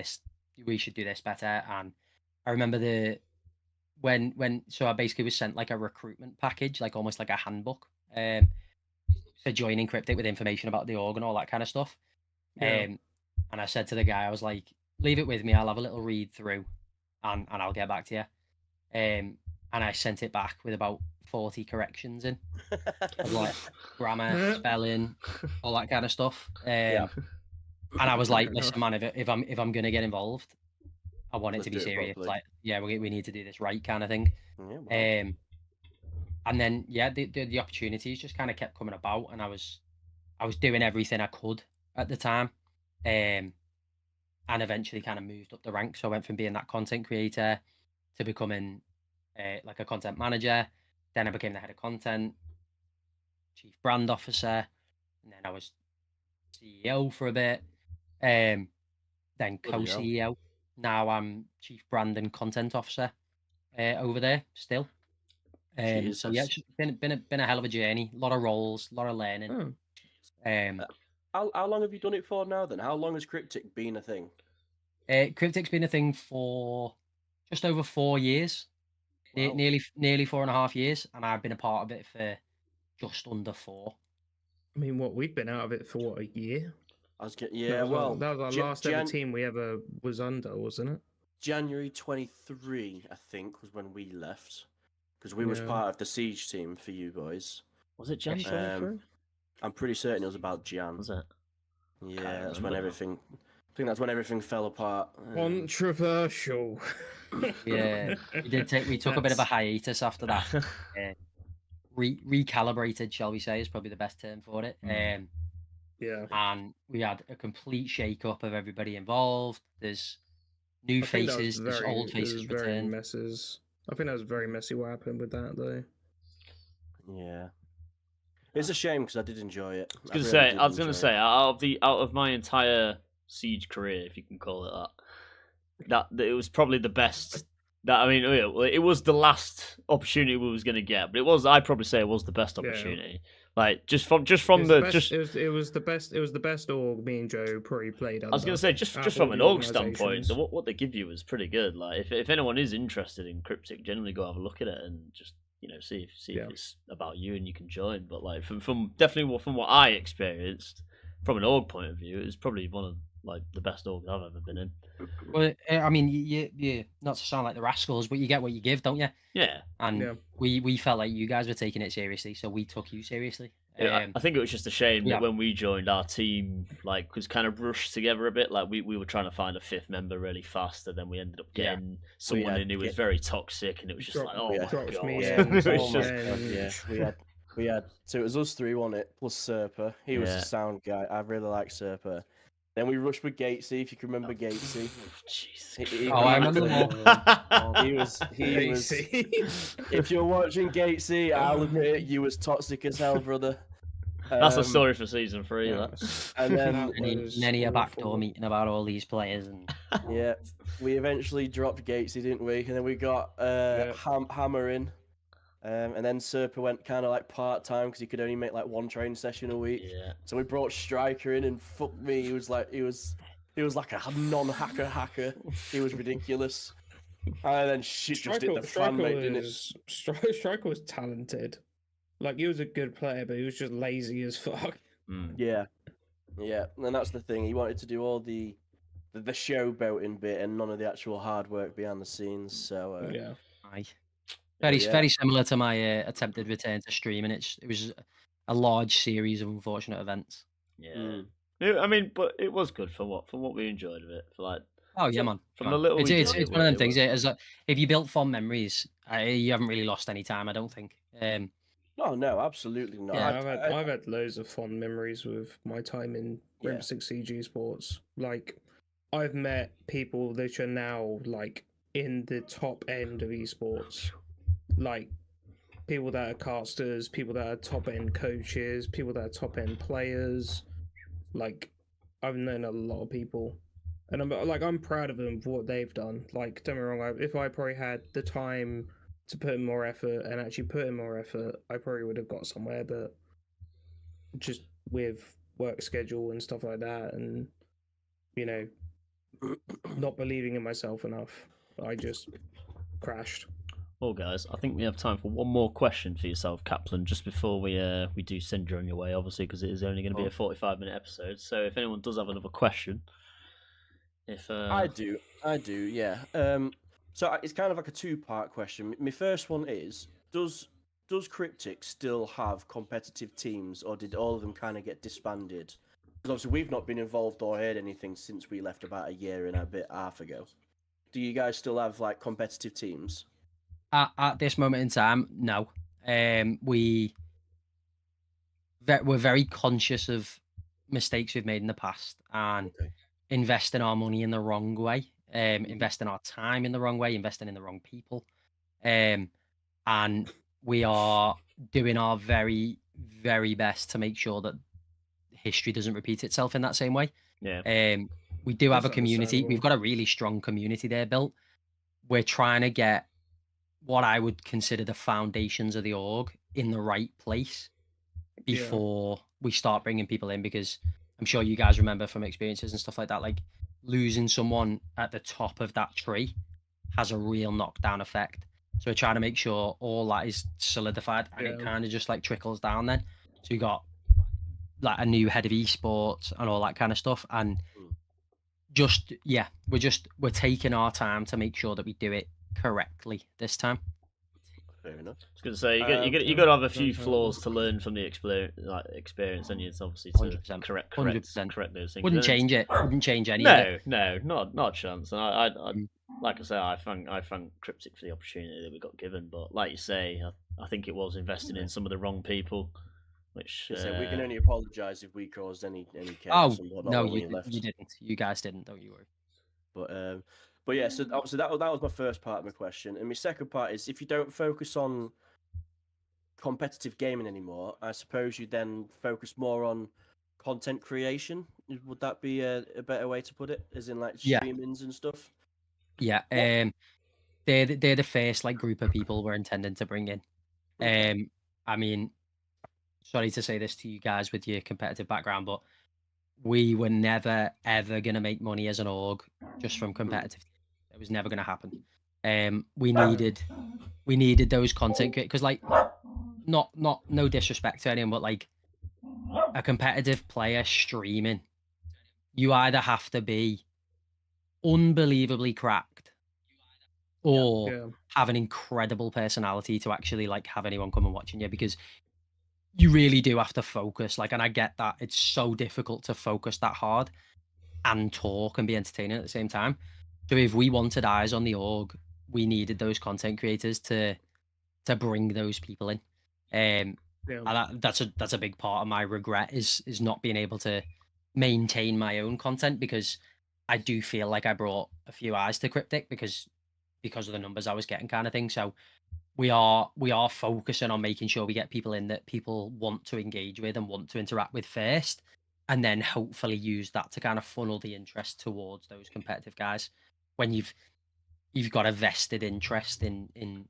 S4: we should do this better. And I remember so I basically was sent like a recruitment package, like almost like a handbook, for joining Cryptic, with information about the org and all that kind of stuff.
S3: Yeah.
S4: And I said to the guy, I was like, leave it with me, I'll have a little read through and I'll get back to you. And I sent it back with about 40 corrections in, of like grammar, spelling, all that kind of stuff. And I was like, listen, man, if I'm gonna get involved, I want it
S2: Let's
S4: to be
S2: do it
S4: serious.
S2: properly.
S4: Like, yeah, we need to do this right, kind of thing.
S2: Yeah, wow.
S4: And then the opportunities just kind of kept coming about, and I was doing everything I could at the time, and eventually kind of moved up the ranks. So I went from being that content creator to becoming like a content manager. Then I became the head of content, chief brand officer, and then I was CEO for a bit, then
S2: Bloody hell.
S4: co-CEO. Now I'm chief brand and content officer over there still. So yeah,
S2: Jesus.
S4: it's been a hell of a journey. A lot of roles, a lot of learning.
S2: How long have you done it for now then? How long has Cryptic been a thing?
S4: Cryptic's been a thing for just over 4 years,
S2: Wow.
S4: nearly 4.5 years, and I've been a part of it for just under 4.
S3: I mean, we've been out of it for what, a year?
S2: Yeah, well,
S3: that was our last ever team we ever was under, wasn't it?
S2: January 23, I think, was when we left, because we was
S3: Yeah.
S2: part of the Siege team for you boys.
S1: Was it Jan?
S4: Yes,
S1: 23?
S2: I'm pretty certain it was about Jan.
S1: Was it?
S2: Yeah, that's
S1: remember
S2: when
S1: now.
S2: everything. I think that's when everything fell apart.
S3: Controversial.
S4: Yeah, we took a bit of a hiatus after that. Recalibrated, shall we say, is probably the best term for it.
S3: Yeah.
S4: And we had a complete shake-up of everybody involved. There's new
S3: I think that was
S4: faces, there's old
S3: it was
S4: faces
S3: very
S4: returned.
S3: messes. I think that was very messy what happened with that, though.
S2: Yeah, it's a shame because I did enjoy it.
S1: I was gonna say, out of my entire Siege career, if you can call it that it was probably the best. It was the last opportunity we was gonna get, but I'd probably say it was the best opportunity. Like just from
S3: It was
S1: the
S3: best,
S1: just.
S3: it was the best org me and Joe probably played
S1: I was gonna
S3: under
S1: say just
S3: out of
S1: from
S3: all
S1: an
S3: the
S1: org standpoint,
S3: organisations.
S1: what they give you is pretty good. Like if anyone is interested in Cryptic, generally go have a look at it and just see
S3: Yeah.
S1: if it's about you and you can join. But like from definitely from what I experienced from an org point of view, it was probably one of like the best orgs I've ever been in.
S4: Well, I mean, you not to sound like the rascals, but you get what you give, don't you?
S1: Yeah.
S4: And
S3: Yeah.
S4: we felt like you guys were taking it seriously, so we took you seriously.
S1: I think it was just a shame
S4: yeah.
S1: that when we joined, our team was kind of rushed together a bit. Like we were trying to find a fifth member really fast, and then we ended up
S4: Yeah.
S1: getting someone in who was very toxic, and it was just
S3: Drop-
S1: like, oh my
S3: drops
S1: god,
S3: me
S2: Yeah.
S3: in,
S1: It was
S2: Oh my
S1: just-
S2: God, yeah. We had so it was us three, wasn't it? Plus Serpa. He was
S1: Yeah.
S2: a sound guy. I really like Serpa. Then we rushed with Gatesy, if you can remember Gatesy.
S1: Jesus
S2: He-
S4: Oh, I remember them
S2: He was.
S3: Casey.
S2: If you're watching Gatesy, I'll admit you was toxic as hell, brother.
S1: That's a
S2: Um,
S1: story for season 3.
S3: Yeah.
S1: That.
S2: And then
S3: That
S4: and
S3: was
S4: then he a
S3: awful.
S4: backdoor meeting about all these players, and
S2: yeah, we eventually dropped Gatesy, didn't we? And then we got Hammer in. And then Serpa went kind of like part time because he could only make like one training session a week.
S1: Yeah.
S2: So we brought Striker in, and fuck me, he was like a non-hacker hacker. He was ridiculous. And then shit just hit the fan, mate, didn't it?
S3: Striker was talented. Like he was a good player, but he was just lazy as fuck.
S1: Mm.
S2: Yeah, and that's the thing. He wanted to do all the showboating bit and none of the actual hard work behind the scenes. So
S3: Yeah.
S4: aye.
S2: yeah.
S4: Very similar to my attempted return to streaming. It was a large series of unfortunate events.
S1: Yeah.
S2: Mm.
S1: I mean, but it was good for what we enjoyed of it. For like,
S4: Oh yeah, man.
S1: from
S4: man.
S1: the little
S4: it's
S1: we
S4: it's,
S1: did,
S4: it's
S1: it
S4: one of them
S1: was-
S4: things. Is like, if you built fond memories, you haven't really lost any time. I don't think.
S2: Oh no, absolutely not.
S4: Yeah.
S3: I've had loads of fond memories with my time in
S2: Yeah.
S3: Rainbow Six CG Sports. Like, I've met people that are now like in the top end of esports, like people that are casters, people that are top end coaches, people that are top end players. Like, I've known a lot of people, and I'm proud of them for what they've done. Like, don't get me wrong, if I probably had the time to put in more effort and actually put in more effort, I probably would have got somewhere. But just with work schedule and stuff like that, and not believing in myself enough, I just crashed.
S1: Well, guys, I think we have time for one more question for yourself, Kaplan, just before we do send you on your way, obviously, because it is only going to be a 45-minute episode. So if anyone does have another question,
S2: I do, yeah. So it's kind of like a two-part question. My first one is: Does Cryptic still have competitive teams, or did all of them kind of get disbanded? Because obviously we've not been involved or heard anything since we left about a year and a half ago. Do you guys still have like competitive teams?
S4: At this moment in time, no. We're very conscious of mistakes we've made in the past and investing our money in the wrong way, investing our time in the wrong way, investing in the wrong people. And we are doing our very, very best to make sure that history doesn't repeat itself in that same way.
S1: Yeah.
S4: We do have
S3: That's
S4: a community.
S3: understandable.
S4: We've got a really strong community there built. We're trying to get what I would consider the foundations of the org in the right place before we start bringing people in, because I'm sure you guys remember from experiences and stuff like that, like losing someone at the top of that tree has a real knockdown effect. So we're trying to make sure all that is solidified, and it
S3: Yeah.
S4: kind of just like trickles down then. So we got like a new head of esports and all that kind of stuff, and just we're taking our time to make sure that we do it correctly this time.
S2: Fair enough.
S1: I was going to say you got to have a few flaws to learn from the experience, and it's obviously to
S4: 100%,
S1: correct
S4: 100%.
S1: those things.
S4: Wouldn't change it. Wouldn't change any of it.
S1: No, not a chance. And I like I say, I thank Cryptic for the opportunity that we got given. But like you say, I think it was investing in some of the wrong people, which
S2: So we can only apologise if we caused any chaos and whatnot
S4: no,
S2: when we
S4: you
S2: left.
S4: didn't. You guys didn't. Don't you worry.
S2: But yeah, so obviously that was my first part of my question, and my second part is: if you don't focus on competitive gaming anymore, I suppose you then focus more on content creation. Would that be a better way to put it? As in like
S4: Yeah.
S2: streamings and stuff.
S4: Yeah. They're the first like group of people we're intending to bring in. I mean, sorry to say this to you guys with your competitive background, but we were never ever gonna make money as an org just from competitive. It was never gonna happen. We needed those content because like no disrespect to anyone, but like a competitive player streaming, you either have to be unbelievably cracked or
S3: Yeah.
S4: have an incredible personality to actually like have anyone come and watching you, because you really do have to focus. Like, and I get that it's so difficult to focus that hard and talk and be entertaining at the same time. So if we wanted eyes on the org, we needed those content creators to bring those people in.
S3: Yeah.
S4: And that's a big part of my regret is not being able to maintain my own content, because I do feel like I brought a few eyes to Cryptic because of the numbers I was getting, kind of thing. So we are focusing on making sure we get people in that people want to engage with and want to interact with first, and then hopefully use that to kind of funnel the interest towards those competitive guys when you've got a vested interest in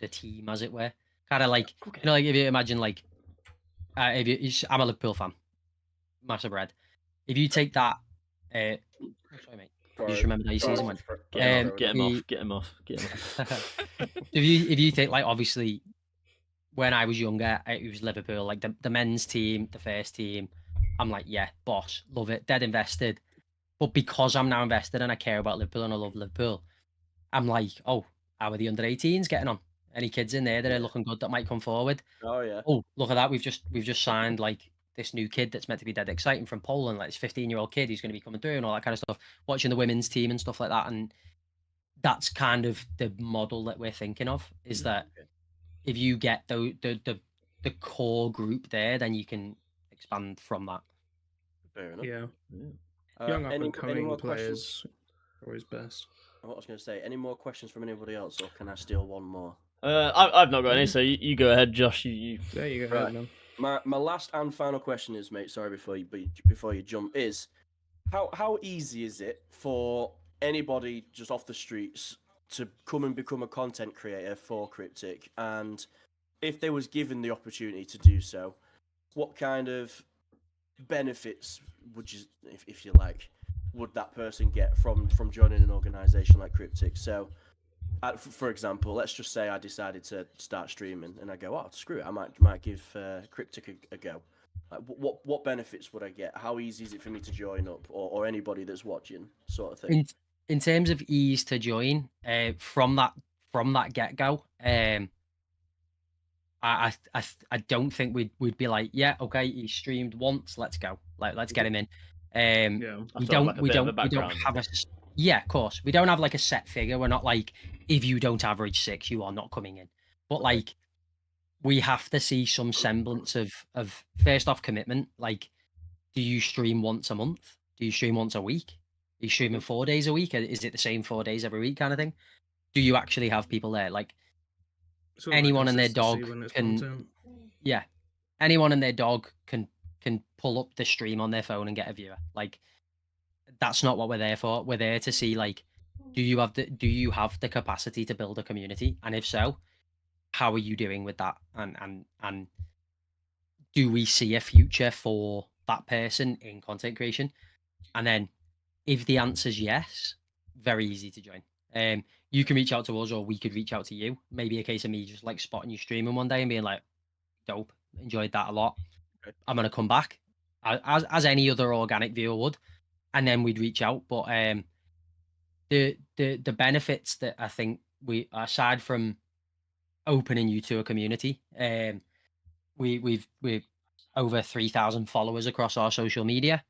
S4: the team, as it were. Kind of like, you know, like if you imagine like I'm a Liverpool fan, massive red. If you take that, sorry mate, you just remember how your season went.
S1: Get him off.
S4: If you think, like, obviously when I was younger, it was Liverpool, like the men's team, the first team. I'm like, yeah, boss, love it, dead invested. But because I'm now invested and I care about Liverpool and I love Liverpool, I'm like, oh, how are the under 18s getting on? Any kids in there that are looking good that might come forward?
S2: Oh yeah.
S4: Oh, look at that. We've just signed like this new kid that's meant to be dead exciting from Poland, like this 15-year-old kid who's going to be coming through and all that kind of stuff. Watching the women's team and stuff like that. And that's kind of the model that we're thinking of, is that if you get the core group there, then you can expand from that.
S2: Fair enough.
S3: Yeah.
S2: Uh,
S3: Young up
S2: any
S3: and coming
S2: more
S3: players are always best.
S2: What I was going to say, any more questions from anybody else, or can I steal one more?
S1: I've not got any, so you go ahead, Josh. You...
S3: There you go,
S2: Right.
S3: man.
S2: My last and final question is, mate. Sorry, before you jump, is how easy is it for anybody just off the streets to come and become a content creator for Cryptic? And if they was given the opportunity to do so, what kind of benefits would you, if you like, would that person get from joining an organization like Cryptic? So, for example, let's just say I decided to start streaming, and I go, oh, screw it, I might give Cryptic a go. Like, what benefits would I get? How easy is it for me to join up, or anybody that's watching, sort of thing?
S4: In terms of ease to join, from that get go, I don't think we'd be like, yeah, okay, he streamed once, let's go, like let's get him in. We don't have a, yeah, of course, we don't have like a set figure. We're not like, if you don't average 6, you are not coming in. But like, we have to see some semblance of first off commitment. Like, do you stream once a month? Do you stream once a week? Are you streaming 4 days a week? Is it the same 4 days every week, kind of thing? Do you actually have people there? Like,
S3: Sort of
S4: anyone
S3: like
S4: and their
S3: consistency
S4: dog
S3: when it's
S4: can,
S3: content.
S4: yeah, anyone and their dog can pull up the stream on their phone and get a viewer. Like, that's not what we're there for. We're there to see, like, do you have the capacity to build a community? And if so, how are you doing with that? And do we see a future for that person in content creation? And then if the answer's yes, very easy to join. You can reach out to us, or we could reach out to you. Maybe a case of me just like spotting you streaming one day and being like, dope, enjoyed that a lot.
S2: Okay.
S4: I'm gonna come back, as any other organic viewer would, and then we'd reach out. But the benefits that I think we, aside from opening you to a community, we've over 3,000 followers across our social media,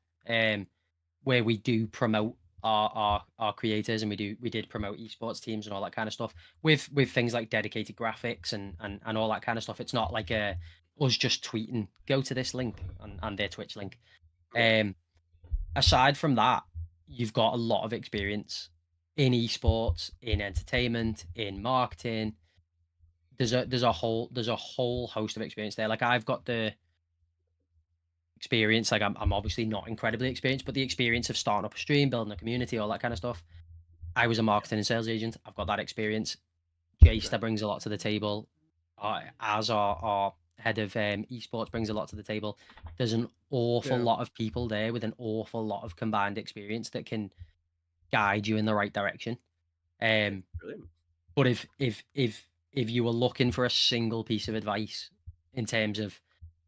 S4: where we do promote our creators, and we did promote esports teams and all that kind of stuff with things like dedicated graphics and all that kind of stuff. It's not like us just tweeting, go to this link and their Twitch link. Aside from that, you've got a lot of experience in esports, in entertainment, in marketing. There's a whole host of experience there. Like, I've got the experience, like I'm obviously not incredibly experienced, but the experience of starting up a stream, building a community, all that kind of stuff. I was a marketing and sales agent. I've got that experience. Jaysta brings a lot to the table, as our head of esports, brings a lot to the table. There's an awful
S3: Yeah.
S4: lot of people there with an awful lot of combined experience that can guide you in the right direction.
S2: Brilliant.
S4: But if you were looking for a single piece of advice in terms of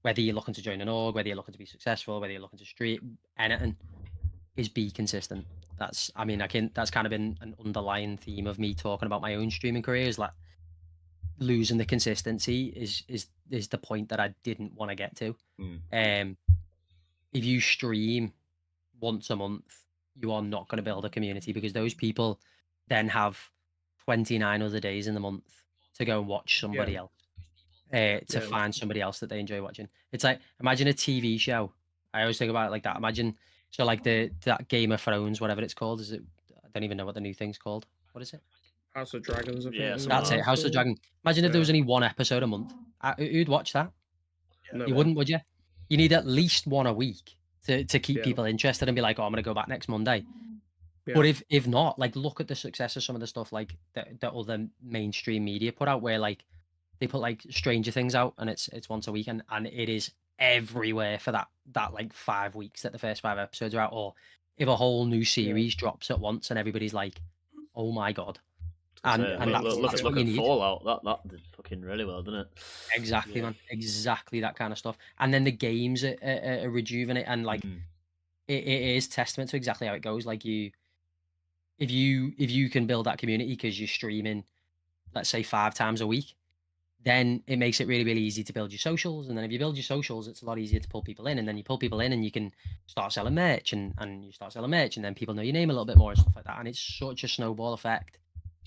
S4: whether you're looking to join an org, whether you're looking to be successful, whether you're looking to stream, anything, is be consistent. That's that's kind of been an underlying theme of me talking about my own streaming career, is like losing the consistency is the point that I didn't want to get to. If you stream once a month, you are not going to build a community, because those people then have 29 other days in the month to go and watch somebody else, to find somebody else that they enjoy watching. It's like, imagine a TV show. I always think about it like that. Imagine, so like that Game of Thrones, whatever it's called. Is it? I don't even know what the new thing's called. What is it?
S3: House of Dragons. I think.
S1: Yeah,
S4: That's it. House of Dragon. Imagine if there was only one episode a month. Who'd watch that?
S3: No,
S4: You wouldn't, would you? You need at least one a week to keep
S3: Yeah.
S4: people interested and be like, oh, I'm going to go back next Monday.
S3: Yeah.
S4: But if not, like, look at the success of some of the stuff like that other mainstream media put out, where like they put like Stranger Things out and it's once a week, and it is everywhere for that like 5 weeks that the first 5 episodes are out. Or if a whole new series drops at once and everybody's like, oh my god. And that's what you need.
S1: Fallout. That did fucking really well, didn't it?
S4: Exactly, man. Exactly that kind of stuff. And then the games are rejuvenate, and like it is testament to exactly how it goes. Like if you can build that community because you're streaming, let's say 5 times a week, then it makes it really, really easy to build your socials. And then if you build your socials, it's a lot easier to pull people in. And then you pull people in and you can start selling merch, and you start selling merch, and then people know your name a little bit more and stuff like that. And it's such a snowball effect.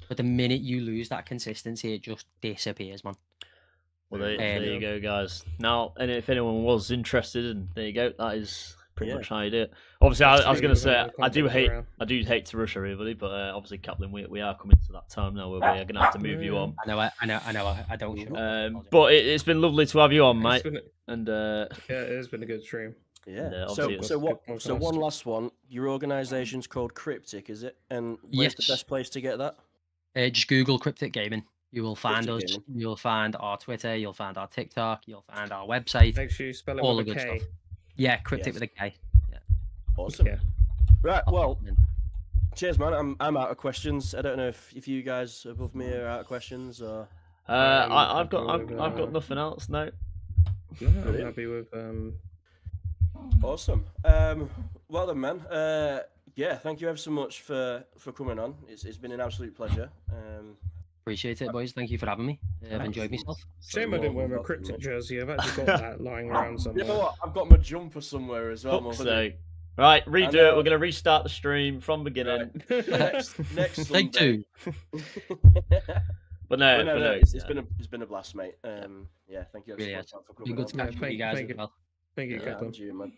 S4: But the minute you lose that consistency, it just disappears, man.
S1: Well, there you go, guys. Now, and if anyone was interested, and there you go, that is pretty much how you do it. Obviously, I was going to say, I do hate to rush everybody, but obviously, Kaplan, we are coming to that time now where we are going to have to move you on.
S4: I know. I don't.
S1: But it's been lovely to have you on, mate. And
S3: yeah, it has been a good stream.
S2: Yeah. So one last one. Your organisation's called Cryptic, is it? And where's the best place to get that?
S4: Just Google Cryptic Gaming. You will find
S2: Cryptic
S4: us.
S2: Gaming.
S4: You'll find our Twitter. You'll find our TikTok. You'll find our website.
S3: Make sure you spell it
S4: all
S3: with
S4: the
S3: a
S4: good
S3: K.
S4: stuff. Yeah, Cryptic with a K. Yeah.
S2: Awesome.
S3: Yeah.
S2: Right. Well, cheers, man. I'm out of questions. I don't know if you guys above me are out of questions or.
S1: I've got nothing else. No.
S3: No, I'm happy with.
S2: Awesome. Well then, man. Yeah, thank you ever so much for coming on. It's been an absolute pleasure.
S4: Appreciate it, boys. Thank you for having me. I've enjoyed myself.
S3: Shame I didn't wear my Cryptic jersey. I've actually got that lying around somewhere.
S2: You know what? I've got my jumper somewhere as well.
S1: Right, redo it. We're going to restart the stream from beginning.
S2: Right. Next Sunday.
S4: Take 2.
S2: But no, it's been a blast, mate. Yeah, thank you
S4: Really
S2: ever so much for coming
S4: been good to
S2: on.
S4: catch up with you guys as well.
S3: Thank you,
S2: Yeah,
S3: Kaplan.
S2: and you, man.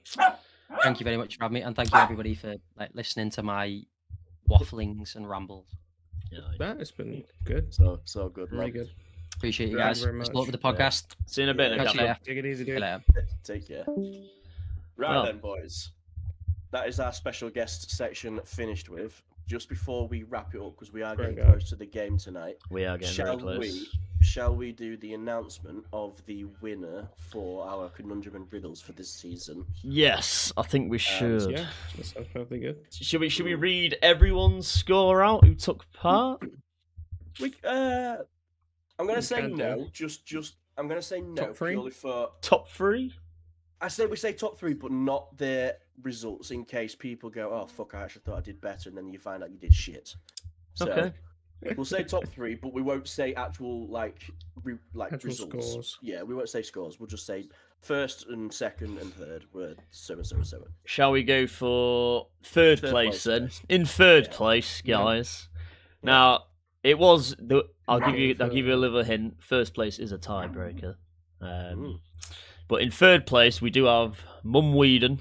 S4: Thank you very much for having me, and thank you everybody for like listening to my wafflings and rambles.
S3: It's been good.
S2: So good,
S3: Really
S2: man.
S3: good.
S4: Appreciate you
S3: Thank
S4: guys.
S3: you very
S4: Let's
S3: much.
S4: look with the podcast.
S1: See you in a bit.
S4: Catch you later.
S3: Take it easy,
S4: See you
S3: dude.
S4: later.
S2: Take care. Right then, boys. That is our special guest section finished with. Just before we wrap it up, because we are getting close to the game tonight.
S1: We are getting very close.
S2: Shall we do the announcement of the winner for our Conundrum and Riddles for this season?
S1: Yes, I think we should.
S3: Yeah, that sounds perfectly good.
S1: Should we read everyone's score out who took part?
S2: I'm gonna say no. Just I'm gonna say no
S3: Top 3?
S2: purely for
S1: Top 3?
S2: I say we say top 3, but not their results, in case people go, "Oh fuck, I actually thought I did better," and then you find out you did shit. So,
S1: Okay.
S2: We'll say top 3, but we won't say actual
S3: Actual
S2: results.
S3: scores.
S2: Yeah, we won't say scores. We'll just say first and second and third were 7.
S1: Shall we go for third place then?
S2: place.
S1: In third place, guys. Now it was the. I'll give you a little hint. First place is a tiebreaker. But in third place we do have Mum Whedon.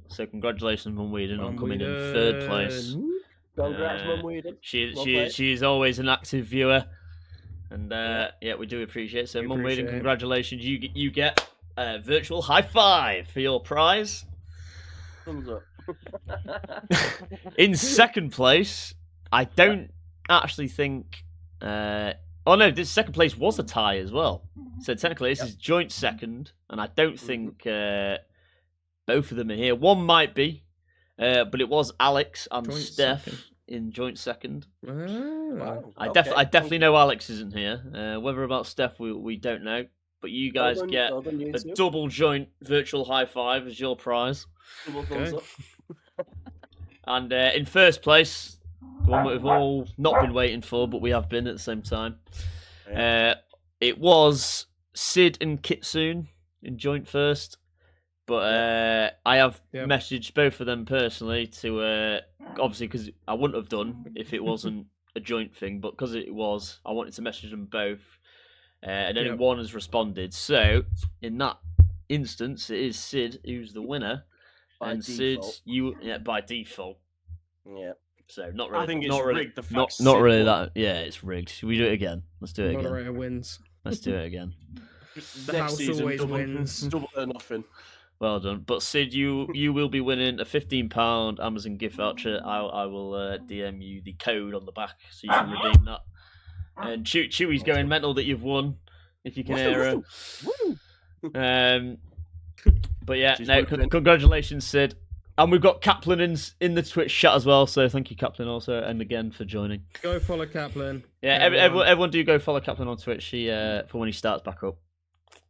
S1: So congratulations, Mum Whedon, on coming in third place.
S2: Congrats, Mum Whedon.
S1: She's always an active viewer, and yeah, we do appreciate it. So, Mum Whedon, congratulations! You get a virtual high five for your prize.
S2: Thumbs up.
S1: In second place, I don't actually think. Oh no, this second place was a tie as well. So technically, this is joint second, and I don't think both of them are here. One might be, but it was Alex and
S3: Joint
S1: Steph
S3: second.
S1: in joint second.
S3: Wow.
S1: I definitely know Alex isn't here. Whether about Steph, we don't know. But you guys get a double joint virtual high five as your prize.
S2: Double thumbs
S3: Okay.
S2: up.
S1: And in first place, the one that we've all not been waiting for, but we have been at the same time. It was Sid and Kitsune in joint first. But I have
S3: Yep.
S1: messaged both of them personally to, obviously, because I wouldn't have done if it wasn't a joint thing, but because it was, I wanted to message them both. And only
S3: Yep.
S1: one has responded. So, in that instance, it is Sid who's the winner.
S2: By
S1: and
S2: default.
S1: Sid, by default.
S2: Yeah.
S1: So, not really.
S2: I think it's
S1: not really,
S2: rigged. The fact
S1: not
S2: Sid
S1: really
S2: won.
S1: that. Yeah, it's rigged. Should we do it again? Let's do it again.
S3: Moderator wins.
S1: Let's do it again.
S3: The
S2: Next
S3: house
S2: season,
S3: always
S2: double,
S3: wins.
S2: double or nothing.
S1: Well done. But Sid, you will be winning a £15 Amazon gift voucher. I will DM you the code on the back so you can redeem that. And Chewy's going mental that you've won. If you can hear her. But yeah,
S2: She's
S1: no,
S2: working.
S1: congratulations, Sid. And we've got Kaplan in the Twitch chat as well. So thank you, Kaplan, also, and again for joining.
S3: Go follow Kaplan.
S1: Yeah, everyone do go follow Kaplan on Twitch. For when he starts back up.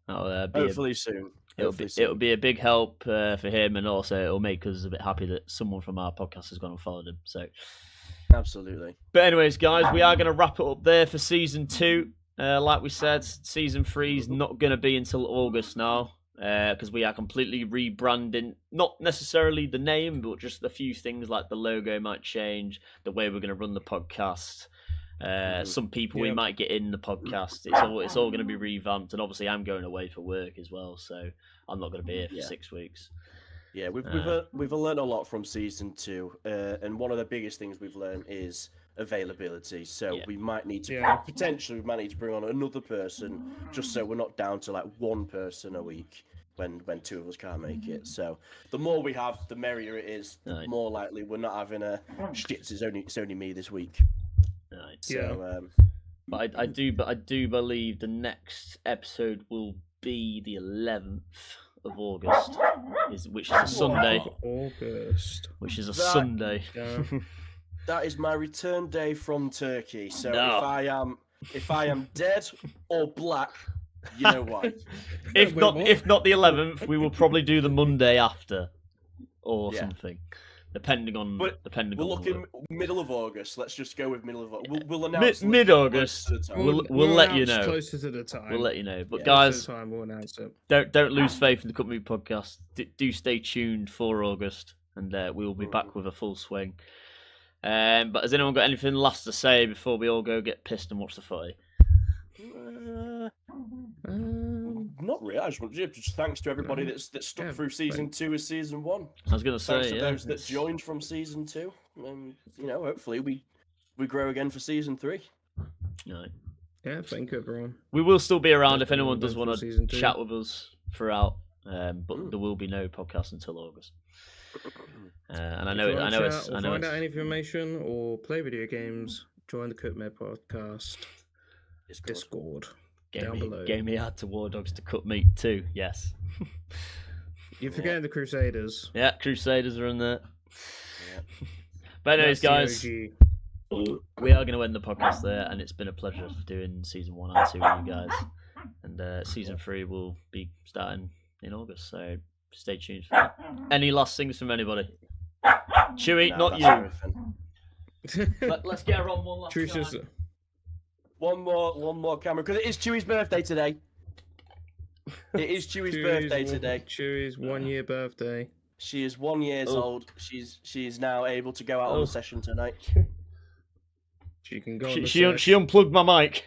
S1: That'll be
S2: Hopefully soon.
S1: It'll be a big help for him, and also it'll make us a bit happy that someone from our podcast has gone and followed him. So,
S2: Absolutely.
S1: but anyways, guys, we are going to wrap it up there for season 2. Like we said, season 3 is not going to be until August now, because we are completely rebranding. Not necessarily the name, but just a few things like the logo might change, the way we're going to run the podcast. Some people we might get in the podcast. It's all going to be revamped, and obviously I'm going away for work as well, so I'm not going to be here for 6 weeks.
S2: Yeah, we've learned a lot from season 2, and one of the biggest things we've learned is availability. So we might need to potentially bring on another person, just so we're not down to like one person a week when 2 of us can't make it. So the more we have, the merrier it is. The more likely we're not having a shit. It's only me this week.
S1: Right.
S2: So,
S1: but I do believe the next episode will be the 11th of August, which is a Sunday.
S3: August.
S1: Which is a Sunday.
S3: Yeah.
S2: That is my return day from Turkey. So
S1: No.
S2: if I am dead or black, you know why.
S1: if
S3: Wait,
S1: not
S3: what?
S1: if not the 11th, we will probably do the Monday after, or something, depending on
S2: We're
S1: on
S2: looking
S1: work.
S2: middle of August. Let's just go with middle of August. We'll announce
S1: Mid-August.
S2: closer to the time.
S1: We'll let you
S3: announce
S1: know.
S3: closer to the time.
S1: We'll let you know. But
S2: Yeah.
S1: guys,
S3: Closer to the time, we'll announce it.
S1: don't lose faith in the Cut Movie Podcast. Do stay tuned for August, and we will be back with a full swing. But has anyone got anything last to say before we all go get pissed and watch the footy?
S2: Not really. I just want to just thanks to everybody that stuck through season 2 as season 1.
S1: I was gonna
S2: Thanks
S1: say,
S2: to
S1: yeah.
S2: those that joined from season 2. Hopefully we grow again for season 3.
S1: Right.
S3: Yeah, thank you, everyone.
S1: We will still be around if
S3: Definitely
S1: anyone does
S3: go for
S1: want to
S3: season 2.
S1: chat with us throughout. But there will be no podcast until August. And I know
S3: If you wanna
S1: it's
S3: chat or find out any information or play video games, join the Cookmed Podcast Discord down below.
S1: Game me out to War Dogs to cut meat too. Yes.
S3: You're forgetting the Crusaders.
S1: Yeah, Crusaders are in there. But anyways,
S3: That's the
S1: guys,
S3: OG.
S1: we are going to end the podcast there, and it's been a pleasure doing season 1 and 2 with you guys. And season 3 will be starting in August, so stay tuned for that. Any last things from anybody? Chewy,
S2: No,
S1: not
S2: that's
S1: you.
S2: everything.
S1: Let's get her on one last
S3: Truce is-
S1: time.
S2: One more camera, because it is Chewie's birthday today. It is Chewie's birthday today.
S3: Chewie's 1 year birthday.
S2: She is 1 year old. She is now able to go out on the session tonight.
S3: She can go on the
S1: She unplugged my mic.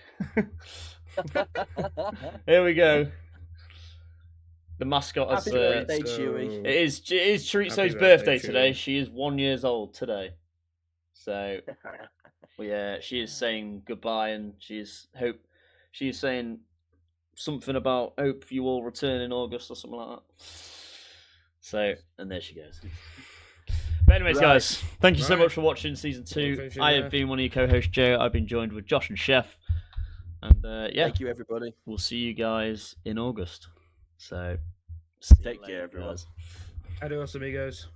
S1: Here we go. The mascot has.
S2: Happy birthday, Chewie.
S1: It is Chorizo's
S3: Happy
S1: birthday
S3: birthday,
S1: today.
S3: Chewie.
S1: She is 1 year old today. So, she is saying goodbye, and she is saying something about hope you all return in August or something like that. So, and there she goes. But anyways, guys, thank you so
S3: Right.
S1: much for watching season 2.
S3: Finish it
S1: I
S3: there.
S1: have been one of your co-hosts, Joe. I've been joined with Josh and Chef. And yeah,
S2: Thank you, everybody.
S1: we'll see you guys in August. So,
S2: Take care, everyone.
S3: Adios, amigos.